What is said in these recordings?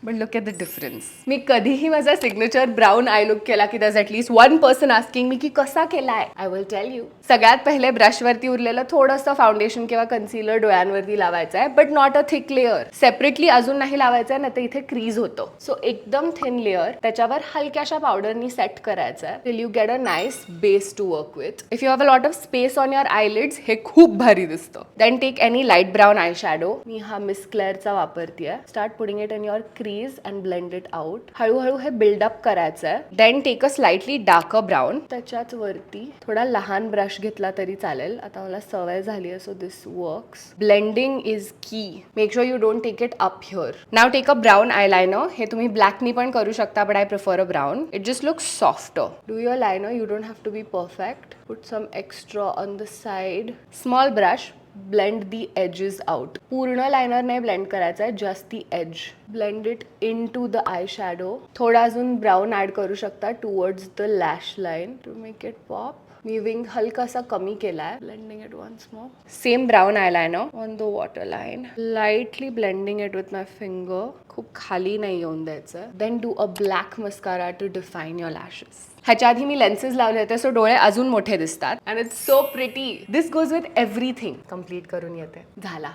But look at the difference. मी कधीही माझा सिग्नेचर ब्राऊन आय लुक केला की that's at least one person asking me की कसा केलाय. I will tell you. सगळ्यात पहिले ब्रशवरती उरलेलं थोडंसं फाउंडेशन किंवा कन्सिलर डोळ्यांवरती लावायचं आहे, but not a thick layer. Separately अजून नाही लावायचं आहे, नाही तर इथे क्रीज होतं. सो एकदम थिन लेअर, त्याच्यावर हलक्याशा पावडरनी सेट करायचं आहे till you get a nice base to work with. If you have a lot of space on your eyelids, हे खूप भारी दिसतं. Then take any light brown eye shadow. मी हा मिस क्लेअरचा वापरतेय. Start putting it in your crease and blend it out. हळूहळू हे बिल्डअप करायचं आहे. Then take a slightly darker brown. त्याच्याच वरती थोडा लहान ब्रश घेतला तरी चालेल. आता मला सवय झाली आहे, so this works. Blending is key. Make sure you don't take it up here. Now take a brown eyeliner. हे तुम्ही ब्लॅकनी पण करू शकता, but I prefer a brown. It just looks softer. Do your liner. You don't have to be perfect. Put some extra on the side. Small brush, blend the edges out. पूर्ण liner नाही blend करायचा आहे, just the edge. Blend it into the eyeshadow. थोडा अजून brown add करू शकता towards the lash line to make it pop. मी wing हलकासा कमी केलाय. Blending it once more. Same brown eyeliner on the water line. Lightly blending it with my finger. खूप खाली नाही येऊन द्यायचं. Then do a black mascara to define your lashes. ह्याच्या आधी मी लेन्सेस लावले होते, सो डोळे अजून मोठे दिसतात. And it's so pretty. This goes with everything. Complete करून येते. झाला.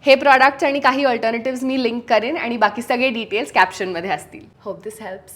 हे प्रॉडक्ट्स आणि काही अल्टरनेटिव्स मी लिंक करेन आणि बाकी सगळे डिटेल्स कॅप्शनमध्ये असतील. होप दिस हेल्प्स.